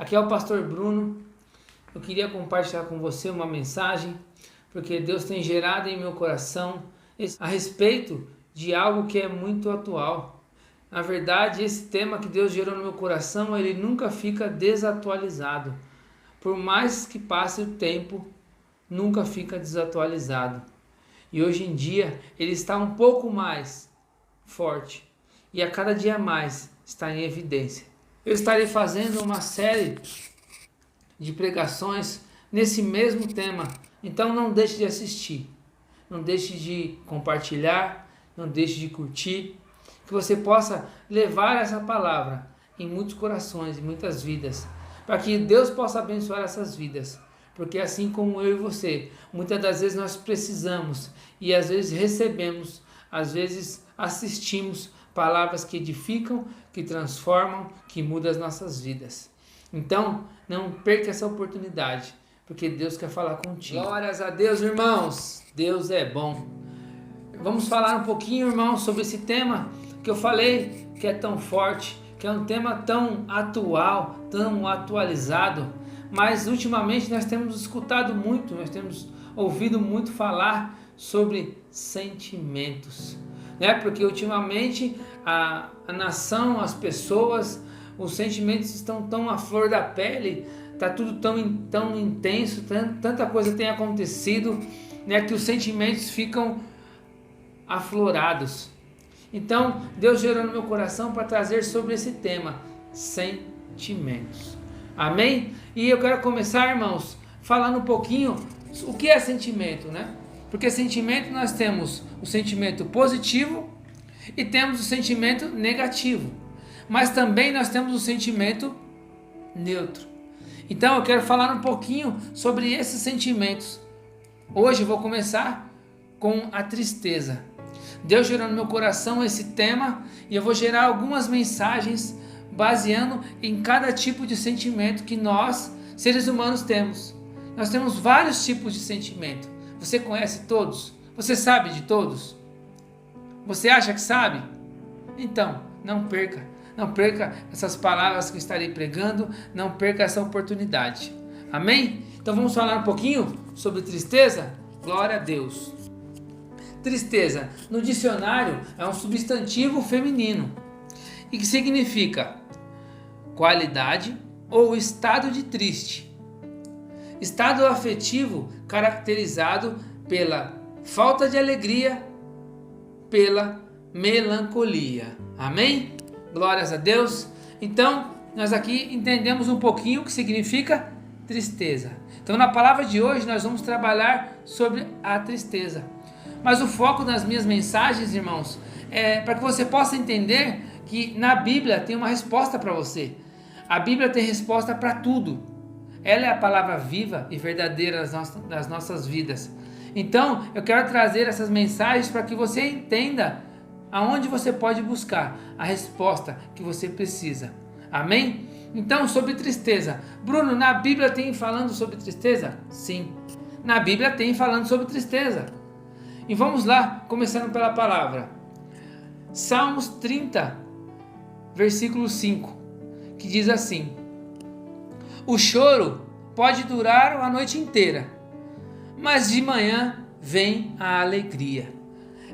Aqui é o pastor Bruno. Eu queria compartilhar com você uma mensagem, porque Deus tem gerado em meu coração a respeito de algo que é muito atual. Na verdade, esse tema que Deus gerou no meu coração, ele nunca fica desatualizado. Por mais que passe o tempo, nunca fica desatualizado. E hoje em dia, ele está um pouco mais forte. E a cada dia mais está em evidência. Eu estarei fazendo uma série de pregações nesse mesmo tema. Então não deixe de assistir. Não deixe de compartilhar. Não deixe de curtir. Que você possa levar essa palavra em muitos corações, em muitas vidas. Para que Deus possa abençoar essas vidas. Porque assim como eu e você, muitas das vezes nós precisamos e às vezes recebemos, às vezes assistimos palavras que edificam, que transformam, que mudam as nossas vidas. Então, não perca essa oportunidade, porque Deus quer falar contigo. Glórias a Deus, irmãos. Deus é bom. Vamos falar um pouquinho, irmãos, sobre esse tema que eu falei, que é tão forte, que é um tema tão atual, tão atualizado. Mas ultimamente nós temos escutado muito, nós temos ouvido muito falar sobre sentimentos, né? Porque ultimamente a nação, as pessoas, os sentimentos estão tão à flor da pele, está tudo tão intenso, tanta coisa tem acontecido, né? Que os sentimentos ficam aflorados. Então Deus gerou no meu coração para trazer sobre esse tema, sentimentos. Amém? E eu quero começar, irmãos, falando um pouquinho o que é sentimento, né? Porque sentimento nós temos o sentimento positivo e temos o sentimento negativo. Mas também nós temos o sentimento neutro. Então eu quero falar um pouquinho sobre esses sentimentos. Hoje eu vou começar com a tristeza. Deus gerou no meu coração esse tema e eu vou gerar algumas mensagens baseando em cada tipo de sentimento que nós, seres humanos, temos. Nós temos vários tipos de sentimento. Você conhece todos? Você sabe de todos? Você acha que sabe? Então, não perca essas palavras que eu estarei pregando, não perca essa oportunidade. Amém? Então vamos falar um pouquinho sobre tristeza? Glória a Deus. Tristeza, no dicionário, é um substantivo feminino e que significa qualidade ou estado de triste. Estado afetivo caracterizado pela falta de alegria, pela melancolia. Amém? Glórias a Deus. Então, nós aqui entendemos um pouquinho o que significa tristeza. Então, na palavra de hoje, nós vamos trabalhar sobre a tristeza. Mas o foco das minhas mensagens, irmãos, é para que você possa entender que na Bíblia tem uma resposta para você. A Bíblia tem resposta para tudo. Ela é a palavra viva e verdadeira das nossas vidas. Então, eu quero trazer essas mensagens para que você entenda aonde você pode buscar a resposta que você precisa. Amém? Então, sobre tristeza. Bruno, na Bíblia tem falando sobre tristeza? Sim. Na Bíblia tem falando sobre tristeza. E vamos lá, começando pela palavra. Salmos 30, versículo 5, que diz assim: o choro pode durar a noite inteira, mas de manhã vem a alegria.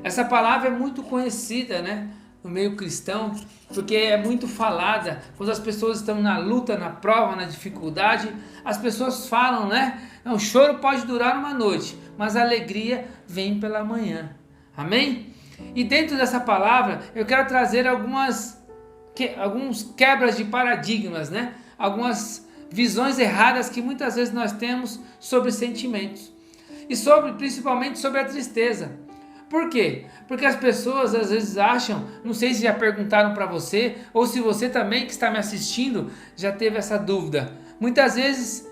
Essa palavra é muito conhecida, né, no meio cristão, porque é muito falada. Quando as pessoas estão na luta, na prova, na dificuldade, as pessoas falam, né? O choro pode durar uma noite, mas a alegria vem pela manhã. Amém? E dentro dessa palavra, eu quero trazer alguns quebras de paradigmas, né? Algumas visões erradas que muitas vezes nós temos sobre sentimentos. E principalmente sobre a tristeza. Por quê? Porque as pessoas às vezes acham, não sei se já perguntaram para você, ou se você também que está me assistindo já teve essa dúvida. Muitas vezes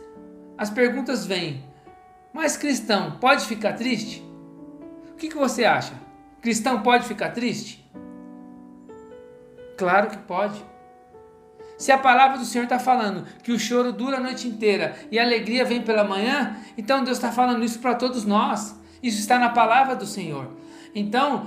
as perguntas vêm: mas cristão pode ficar triste? O que você acha? Cristão pode ficar triste? Claro que pode. Se a palavra do Senhor está falando que o choro dura a noite inteira e a alegria vem pela manhã, então Deus está falando isso para todos nós. Isso está na palavra do Senhor. Então,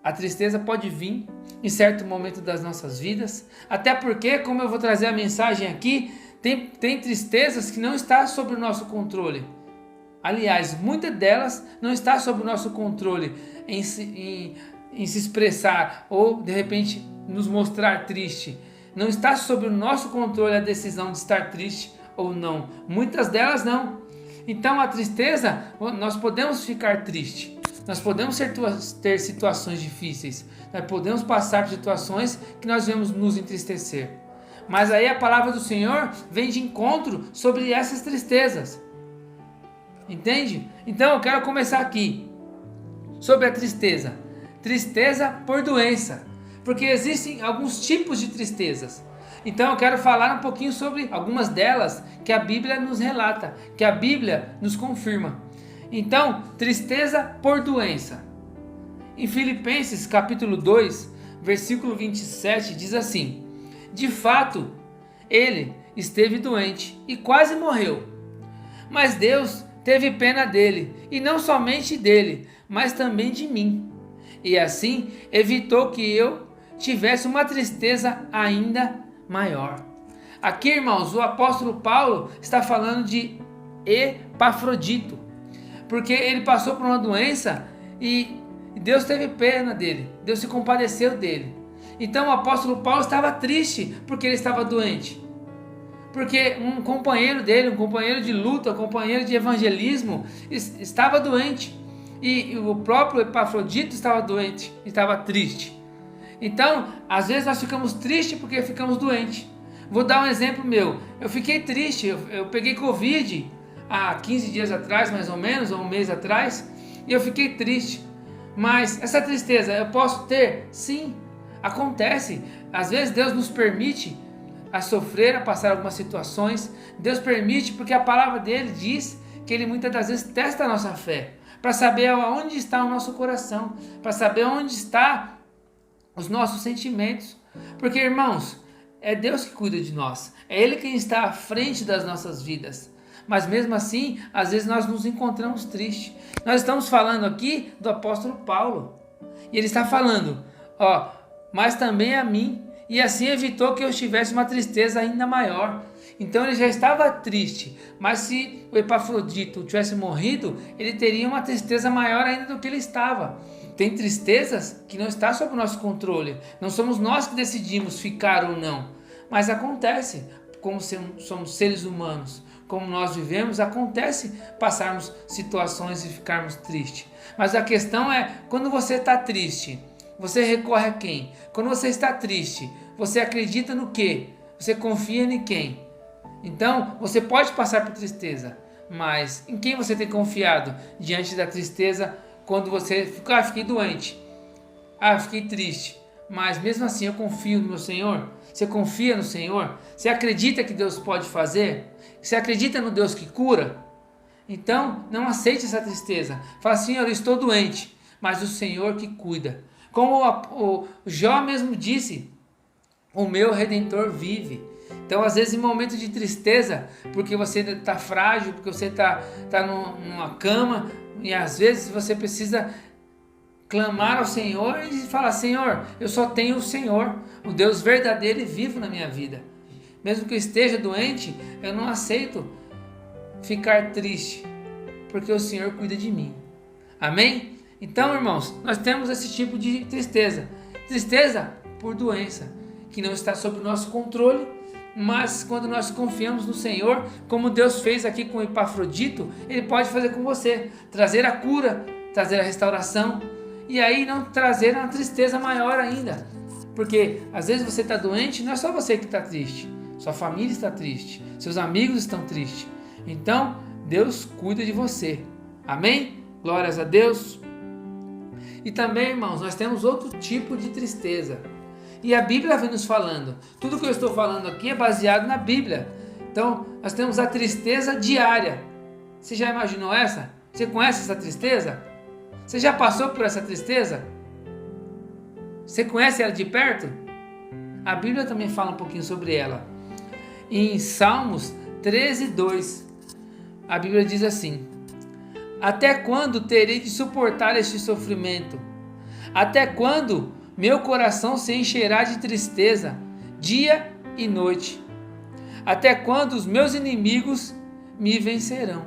a tristeza pode vir em certo momento das nossas vidas, até porque, como eu vou trazer a mensagem aqui, Tem tristezas que não estão sob o nosso controle. Aliás, muitas delas não estão sob o nosso controle em se expressar ou de repente nos mostrar triste. Não está sob o nosso controle a decisão de estar triste ou não. Muitas delas não. Então a tristeza, nós podemos ficar tristes. Nós podemos ter situações difíceis. Nós podemos passar por situações que nós vamos nos entristecer. Mas aí a palavra do Senhor vem de encontro sobre essas tristezas. Entende? Então eu quero começar aqui sobre a tristeza. Tristeza por doença. Porque existem alguns tipos de tristezas. Então eu quero falar um pouquinho sobre algumas delas que a Bíblia nos relata, que a Bíblia nos confirma. Então, tristeza por doença. Em Filipenses capítulo 2, versículo 27 diz assim: de fato, ele esteve doente e quase morreu. Mas Deus teve pena dele, e não somente dele, mas também de mim. E assim evitou que eu tivesse uma tristeza ainda maior. Aqui, irmãos, o apóstolo Paulo está falando de Epafrodito, porque ele passou por uma doença e Deus teve pena dele, Deus se compadeceu dele. Então o apóstolo Paulo estava triste porque ele estava doente, porque um companheiro dele, um companheiro de luta, um companheiro de evangelismo estava doente, e o próprio Epafrodito estava doente, estava triste. Então, às vezes nós ficamos tristes porque ficamos doentes. Vou dar um exemplo meu. Eu fiquei triste, eu peguei Covid há 15 dias atrás, mais ou menos, ou um mês atrás, e eu fiquei triste. Mas essa tristeza eu posso ter? Sim, acontece. Às vezes Deus nos permite a sofrer, a passar algumas situações. Deus permite porque a palavra dele diz que ele muitas das vezes testa a nossa fé, para saber onde está o nosso coração, para saber onde está os nossos sentimentos. Porque, irmãos, é Deus que cuida de nós, é Ele quem está à frente das nossas vidas. Mas mesmo assim, às vezes nós nos encontramos tristes. Nós estamos falando aqui do apóstolo Paulo, e ele está falando, mas também a mim, e assim evitou que eu tivesse uma tristeza ainda maior. Então ele já estava triste, mas se o Epafrodito tivesse morrido, ele teria uma tristeza maior ainda do que ele estava. Tem tristezas que não estão sob o nosso controle, não somos nós que decidimos ficar ou não, mas acontece, como somos seres humanos, como nós vivemos, acontece passarmos situações e ficarmos tristes. Mas a questão é, quando você está triste, você recorre a quem? Quando você está triste, você acredita no quê? Você confia em quem? Então, você pode passar por tristeza, mas em quem você tem confiado diante da tristeza? Quando você fiquei doente, fiquei triste, mas mesmo assim eu confio no meu Senhor. Você confia no Senhor? Você acredita que Deus pode fazer? Você acredita no Deus que cura? Então não aceite essa tristeza. Fala: Senhor, eu estou doente, mas o Senhor que cuida. Como o Jó mesmo disse, o meu Redentor vive. Então, às vezes, em momentos de tristeza, porque você está frágil, porque você está numa cama, e às vezes você precisa clamar ao Senhor e falar: Senhor, eu só tenho o Senhor, o Deus verdadeiro e vivo na minha vida. Mesmo que eu esteja doente, eu não aceito ficar triste, porque o Senhor cuida de mim. Amém? Então, irmãos, nós temos esse tipo de tristeza. Tristeza por doença, que não está sob o nosso controle, mas quando nós confiamos no Senhor, como Deus fez aqui com o Epafrodito, Ele pode fazer com você, trazer a cura, trazer a restauração, e aí não trazer uma tristeza maior ainda, porque às vezes você está doente, não é só você que está triste, sua família está triste, seus amigos estão tristes, então Deus cuida de você. Amém? Glórias a Deus. E também, irmãos, nós temos outro tipo de tristeza, e a Bíblia vem nos falando. Tudo que eu estou falando aqui é baseado na Bíblia. Então, nós temos a tristeza diária. Você já imaginou essa? Você conhece essa tristeza? Você já passou por essa tristeza? Você conhece ela de perto? A Bíblia também fala um pouquinho sobre ela. Em Salmos 13:2, a Bíblia diz assim: até quando terei de suportar este sofrimento? Até quando meu coração se encherá de tristeza, dia e noite? Até quando os meus inimigos me vencerão?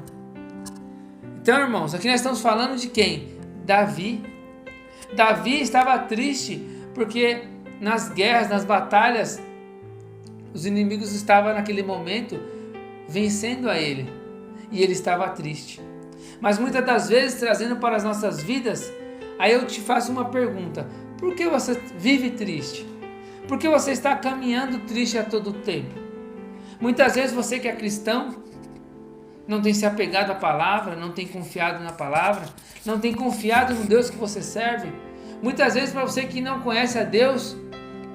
Então, irmãos, aqui nós estamos falando de quem? Davi. Davi estava triste porque nas guerras, nas batalhas, os inimigos estavam naquele momento vencendo a ele. E ele estava triste. Mas muitas das vezes, trazendo para as nossas vidas, aí eu te faço uma pergunta: por que você vive triste? Por que você está caminhando triste a todo tempo? Muitas vezes você que é cristão, não tem se apegado à palavra, não tem confiado na palavra, não tem confiado no Deus que você serve. Muitas vezes, para você que não conhece a Deus,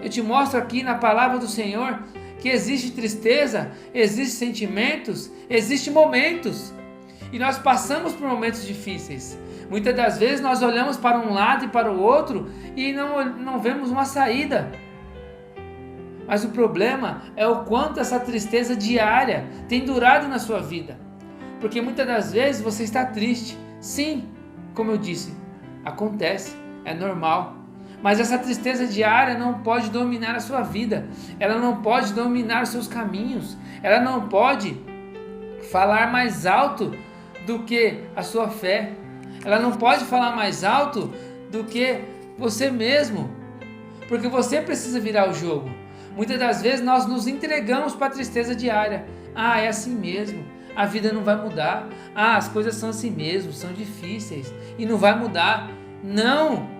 eu te mostro aqui na palavra do Senhor que existe tristeza, existem sentimentos, existem momentos. E nós passamos por momentos difíceis. Muitas das vezes nós olhamos para um lado e para o outro e não vemos uma saída. Mas o problema é o quanto essa tristeza diária tem durado na sua vida. Porque muitas das vezes você está triste. Sim, como eu disse, acontece, é normal. Mas essa tristeza diária não pode dominar a sua vida. Ela não pode dominar os seus caminhos. Ela não pode falar mais alto do que a sua fé. Ela não pode falar mais alto do que você mesmo. Porque você precisa virar o jogo. Muitas das vezes nós nos entregamos para a tristeza diária. Ah, é assim mesmo. A vida não vai mudar. Ah, as coisas são assim mesmo, são difíceis e não vai mudar. Não!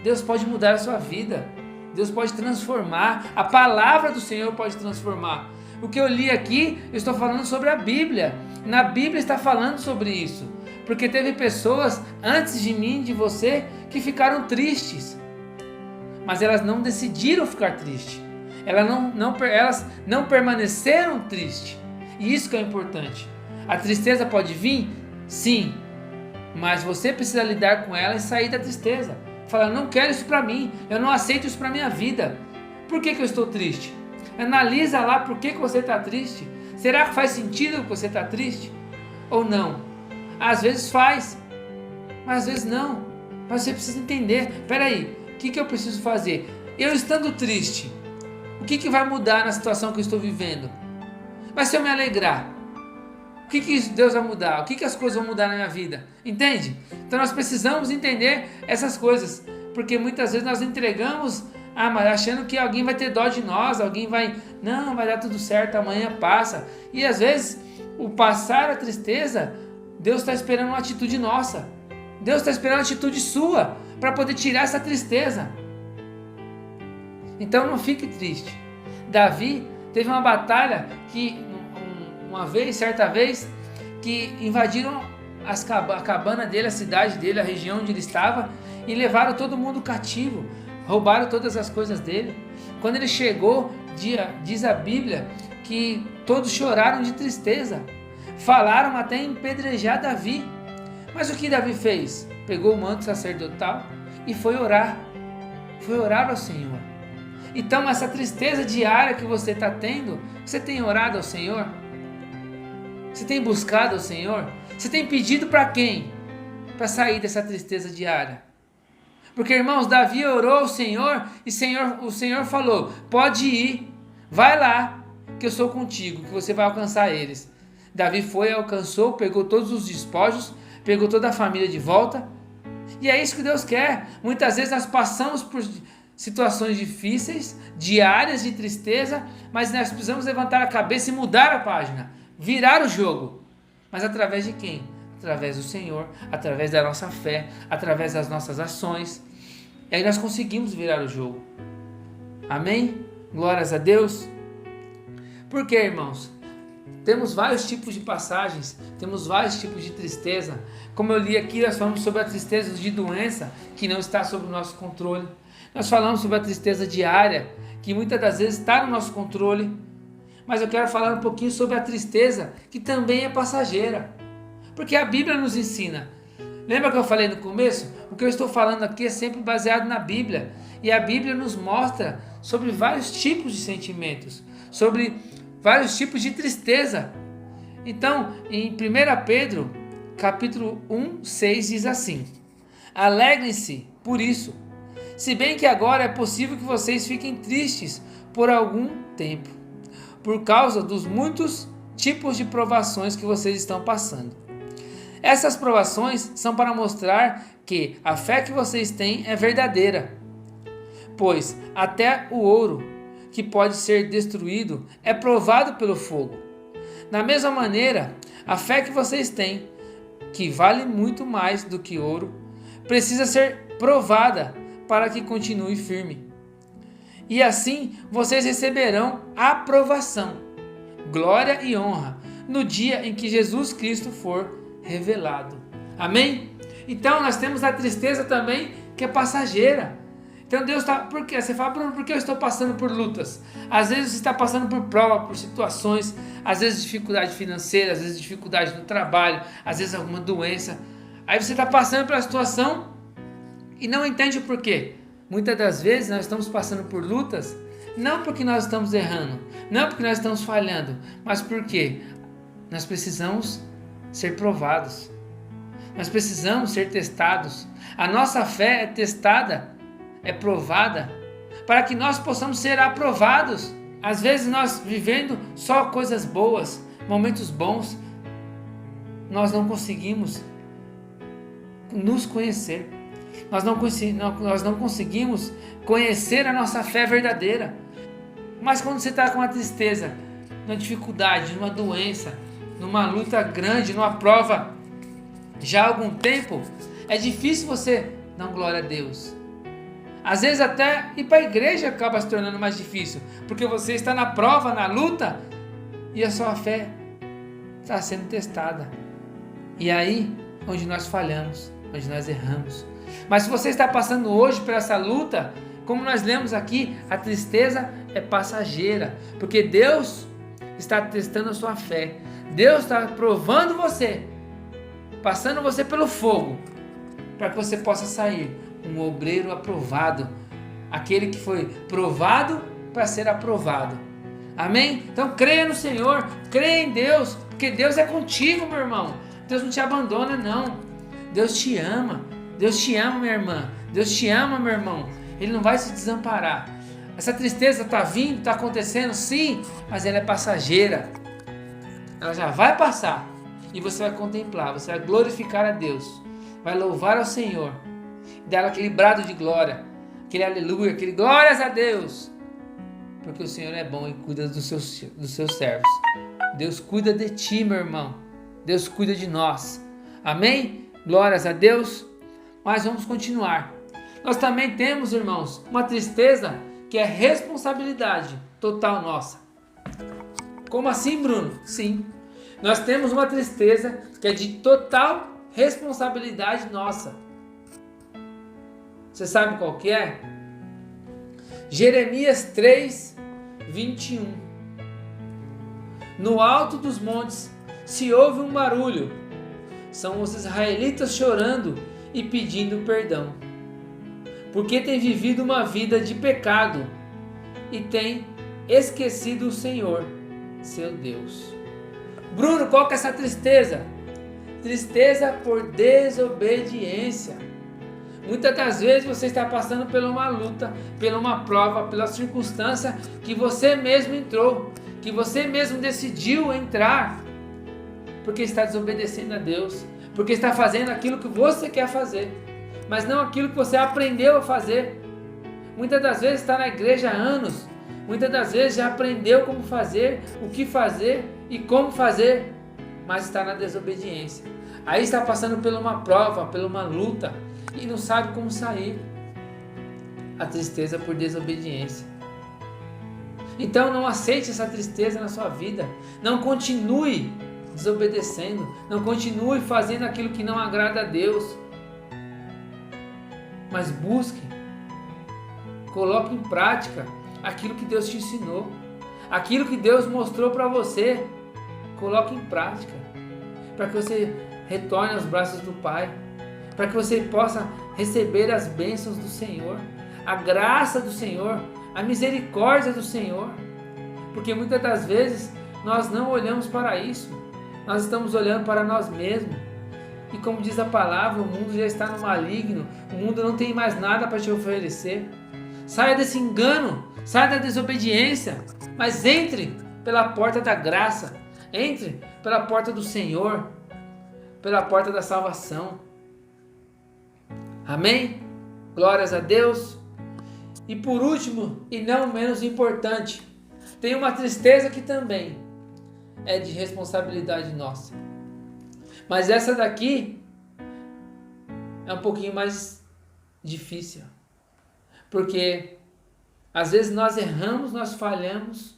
Deus pode mudar a sua vida. Deus pode transformar. A palavra do Senhor pode transformar. O que eu li aqui, eu estou falando sobre a Bíblia. Na Bíblia está falando sobre isso. Porque teve pessoas antes de mim, de você, que ficaram tristes. Mas elas não decidiram ficar tristes. Elas não permaneceram tristes. E isso que é importante. A tristeza pode vir? Sim. Mas você precisa lidar com ela e sair da tristeza. Falar, não quero isso para mim. Eu não aceito isso para minha vida. Por que eu estou triste? Analisa lá por que você está triste. Será que faz sentido que você está triste? Ou não? Às vezes faz. Mas às vezes não. Mas você precisa entender. Peraí, o que eu preciso fazer? Eu estando triste, o que vai mudar na situação que eu estou vivendo? Mas se eu me alegrar, o que Deus vai mudar? O que as coisas vão mudar na minha vida? Entende? Então nós precisamos entender essas coisas. Porque muitas vezes nós entregamos, mas achando que alguém vai ter dó de nós, alguém vai dar tudo certo, amanhã passa. E às vezes, o passar a tristeza, Deus está esperando uma atitude nossa. Deus está esperando uma atitude sua, para poder tirar essa tristeza. Então não fique triste. Davi teve uma batalha que, certa vez, que invadiram a cabana dele, a cidade dele, a região onde ele estava, e levaram todo mundo cativo, roubaram todas as coisas dele. Quando ele chegou, diz a Bíblia, que todos choraram de tristeza, falaram até em apedrejar Davi. Mas o que Davi fez? Pegou o manto sacerdotal e foi orar ao Senhor. Então essa tristeza diária que você está tendo, você tem orado ao Senhor? Você tem buscado ao Senhor? Você tem pedido para quem? Para sair dessa tristeza diária. Porque, irmãos, Davi orou ao Senhor e o Senhor falou, pode ir, vai lá, que eu sou contigo, que você vai alcançar eles. Davi foi, alcançou, pegou todos os despojos, pegou toda a família de volta. E é isso que Deus quer. Muitas vezes nós passamos por situações difíceis, diárias de tristeza, mas nós precisamos levantar a cabeça e mudar a página, virar o jogo. Mas através de quem? Através do Senhor, através da nossa fé, através das nossas ações. E aí nós conseguimos virar o jogo. Amém? Glórias a Deus. Por quê, irmãos? Temos vários tipos de passagens, temos vários tipos de tristeza. Como eu li aqui, nós falamos sobre a tristeza de doença, que não está sob o nosso controle. Nós falamos sobre a tristeza diária, que muitas das vezes está no nosso controle. Mas eu quero falar um pouquinho sobre a tristeza, que também é passageira. Porque a Bíblia nos ensina. Lembra que eu falei no começo? O que eu estou falando aqui é sempre baseado na Bíblia. E a Bíblia nos mostra sobre vários tipos de sentimentos, sobre vários tipos de tristeza. Então, em 1 Pedro, capítulo 1, 6, diz assim: alegrem-se por isso, se bem que agora é possível que vocês fiquem tristes por algum tempo, por causa dos muitos tipos de provações que vocês estão passando. Essas provações são para mostrar que a fé que vocês têm é verdadeira, pois até o ouro, que pode ser destruído, é provado pelo fogo. Da mesma maneira, a fé que vocês têm, que vale muito mais do que ouro, precisa ser provada para que continue firme. E assim vocês receberão aprovação, glória e honra no dia em que Jesus Cristo for revelado. Amém? Então nós temos a tristeza também, que é passageira. Então Deus está... Por quê? Você fala, Bruno, por que eu estou passando por lutas? Às vezes você está passando por prova, por situações, às vezes dificuldade financeira, às vezes dificuldade no trabalho, às vezes alguma doença. Aí você está passando pela situação e não entende o porquê. Muitas das vezes nós estamos passando por lutas, não porque nós estamos errando, não porque nós estamos falhando, mas porque nós precisamos ser provados. Nós precisamos ser testados. A nossa fé é testada, é provada, para que nós possamos ser aprovados. Às vezes nós vivendo só coisas boas, momentos bons, nós não conseguimos nos conhecer. Nós não conseguimos conhecer a nossa fé verdadeira. Mas quando você está com uma tristeza, numa dificuldade, numa doença, numa luta grande, numa prova já há algum tempo, é difícil você dar glória a Deus. Às vezes até ir para a igreja acaba se tornando mais difícil, porque você está na prova, na luta, e a sua fé está sendo testada. E aí, onde nós falhamos, onde nós erramos. Mas se você está passando hoje por essa luta, como nós lemos aqui, a tristeza é passageira, porque Deus está testando a sua fé. Deus está provando você, passando você pelo fogo, para que você possa sair um obreiro aprovado, aquele que foi provado para ser aprovado. Amém? Então creia no Senhor, creia em Deus, porque Deus é contigo, meu irmão. Deus não te abandona, não. Deus te ama. Deus te ama, minha irmã. Deus te ama, meu irmão. Ele não vai se desamparar. Essa tristeza está vindo, está acontecendo, sim, mas ela é passageira. Ela já vai passar. E você vai contemplar, você vai glorificar a Deus, vai louvar ao Senhor, dar aquele brado de glória, aquele aleluia, aquele glórias a Deus, porque o Senhor é bom e cuida dos seus servos. Deus cuida de ti, meu irmão. Deus cuida de nós. Amém? Glórias a Deus. Mas vamos continuar. Nós também temos, irmãos, uma tristeza que é responsabilidade total nossa. Como assim, Bruno? Sim. Nós temos uma tristeza que é de total responsabilidade nossa. Você sabe qual que é? Jeremias 3, 21. No alto dos montes se ouve um barulho. São os israelitas chorando e pedindo perdão, porque têm vivido uma vida de pecado e têm esquecido o Senhor, seu Deus. Bruno, qual que é essa tristeza? Tristeza por desobediência. Muitas das vezes você está passando por uma luta, por uma prova, pela circunstância que você mesmo entrou, que você mesmo decidiu entrar, porque está desobedecendo a Deus, porque está fazendo aquilo que você quer fazer, mas não aquilo que você aprendeu a fazer. Muitas das vezes está na igreja há anos, muitas das vezes já aprendeu como fazer, o que fazer e como fazer, mas está na desobediência. Aí está passando por uma prova, por uma luta e não sabe como sair. A tristeza por desobediência. Então não aceite essa tristeza na sua vida. Não continue desobedecendo. Não continue fazendo aquilo que não agrada a Deus. Mas busque. Coloque em prática aquilo que Deus te ensinou. Aquilo que Deus mostrou para você. Coloque em prática. Para que você retorne aos braços do Pai. Para que você possa receber as bênçãos do Senhor. A graça do Senhor. A misericórdia do Senhor. Porque muitas das vezes nós não olhamos para isso. Nós estamos olhando para nós mesmos. E como diz a palavra, o mundo já está no maligno. O mundo não tem mais nada para te oferecer. Saia desse engano. Saia da desobediência. Mas entre pela porta da graça. Entre pela porta do Senhor, pela porta da salvação. Amém? Glórias a Deus. E por último, e não menos importante, tem uma tristeza que também é de responsabilidade nossa. Mas essa daqui é um pouquinho mais difícil. Porque às vezes nós erramos, nós falhamos,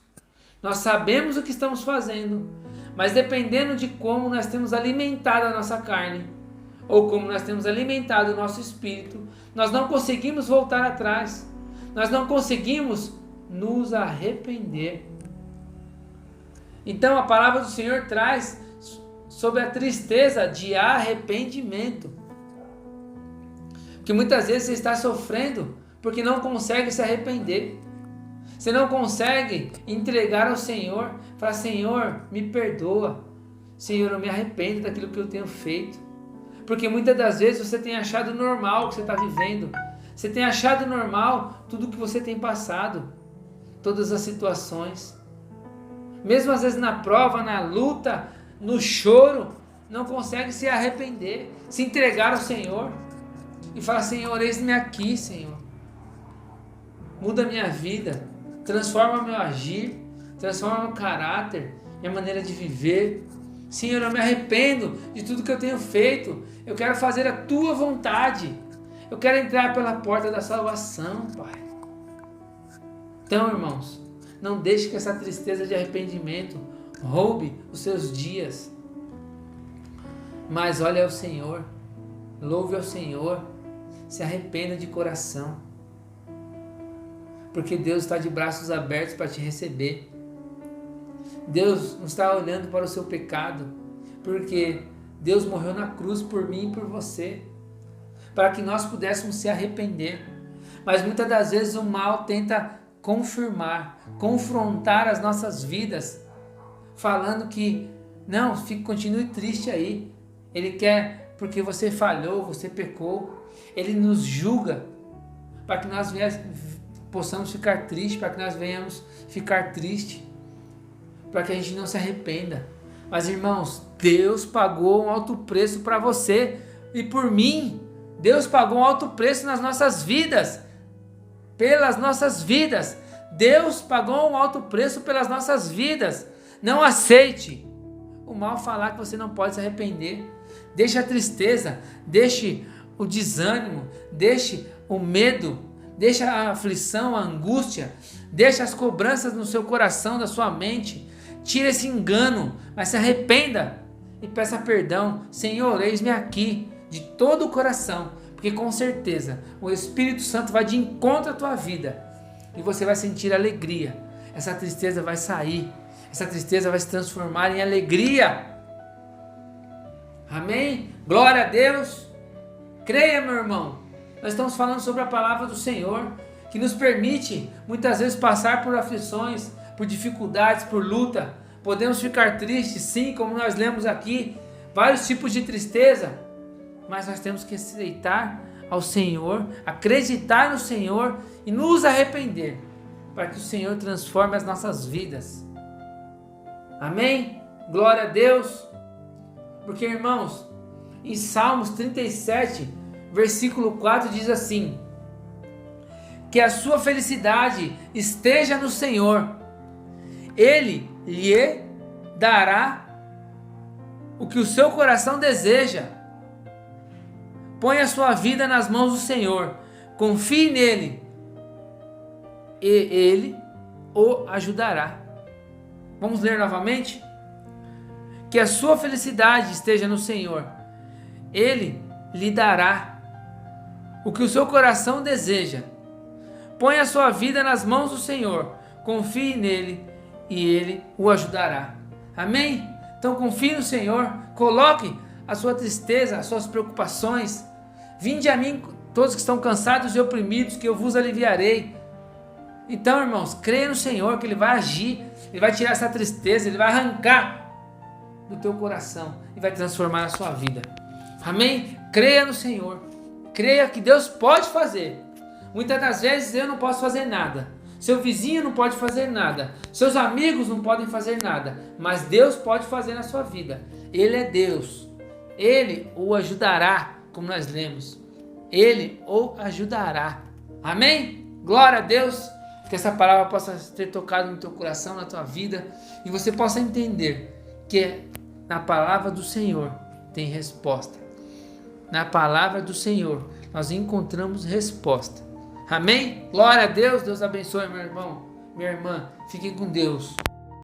nós sabemos o que estamos fazendo, mas dependendo de como nós temos alimentado a nossa carne, ou como nós temos alimentado o nosso espírito, nós não conseguimos voltar atrás, nós não conseguimos nos arrepender. Então a palavra do Senhor traz sobre a tristeza de arrependimento. Porque muitas vezes você está sofrendo porque não consegue se arrepender. Você não consegue entregar ao Senhor, falar: Senhor, me perdoa. Senhor, eu me arrependo daquilo que eu tenho feito. Porque muitas das vezes você tem achado normal o que você está vivendo. Você tem achado normal tudo o que você tem passado. Todas as situações. Mesmo às vezes na prova, na luta, no choro, não consegue se arrepender, se entregar ao Senhor. E falar: Senhor, eis-me aqui, Senhor. Muda a minha vida. Transforma meu agir, transforma meu caráter, minha maneira de viver. Senhor, eu me arrependo de tudo que eu tenho feito. Eu quero fazer a tua vontade. Eu quero entrar pela porta da salvação, Pai. Então, irmãos, não deixe que essa tristeza de arrependimento roube os seus dias. Mas olhe ao Senhor, louve ao Senhor, se arrependa de coração. Porque Deus está de braços abertos para te receber. Deus não está olhando para o seu pecado, porque Deus morreu na cruz por mim e por você, para que nós pudéssemos se arrepender. Mas muitas das vezes o mal tenta confrontar as nossas vidas, falando que não, continue triste aí. Ele quer, porque você falhou, você pecou. Ele nos julga para que nós possamos ficar tristes, para que nós venhamos ficar tristes, para que a gente não se arrependa. Mas, irmãos, Deus pagou um alto preço para você e por mim. Deus pagou um alto preço nas nossas vidas, pelas nossas vidas. Deus pagou um alto preço pelas nossas vidas. Não aceite o mal falar que você não pode se arrepender. Deixe a tristeza, deixe o desânimo, deixe o medo, deixe a aflição, a angústia, deixe as cobranças no seu coração, da sua mente. Tire esse engano, mas se arrependa e peça perdão. Senhor, eis-me aqui, de todo o coração, porque com certeza o Espírito Santo vai de encontro à tua vida e você vai sentir alegria. Essa tristeza vai sair, essa tristeza vai se transformar em alegria. Amém? Glória a Deus. Creia, meu irmão. Nós estamos falando sobre a palavra do Senhor, que nos permite muitas vezes passar por aflições, por dificuldades, por luta. Podemos ficar tristes, sim, como nós lemos aqui, vários tipos de tristeza, mas nós temos que aceitar ao Senhor, acreditar no Senhor e nos arrepender, para que o Senhor transforme as nossas vidas. Amém? Glória a Deus. Porque, irmãos, em Salmos 37, versículo 4 diz assim: que a sua felicidade esteja no Senhor, Ele lhe dará o que o seu coração deseja. Põe a sua vida nas mãos do Senhor, confie nele e Ele o ajudará. Vamos ler novamente? Que a sua felicidade esteja no Senhor, Ele lhe dará o que o seu coração deseja. Põe a sua vida nas mãos do Senhor, confie nele e Ele o ajudará. Amém? Então confie no Senhor, coloque a sua tristeza, as suas preocupações. Vinde a mim todos que estão cansados e oprimidos, que eu vos aliviarei. Então, irmãos, creia no Senhor, que Ele vai agir, Ele vai tirar essa tristeza, Ele vai arrancar do teu coração e vai transformar a sua vida. Amém? Creia no Senhor, creia que Deus pode fazer. Muitas das vezes eu não posso fazer nada, seu vizinho não pode fazer nada, seus amigos não podem fazer nada, mas Deus pode fazer na sua vida. Ele é Deus, Ele o ajudará, como nós lemos, Ele o ajudará. Amém? Glória a Deus, que essa palavra possa ter tocado no teu coração, na tua vida, e você possa entender que na palavra do Senhor tem resposta. Na palavra do Senhor nós encontramos resposta. Amém? Glória a Deus, Deus abençoe, meu irmão, minha irmã, fiquem com Deus.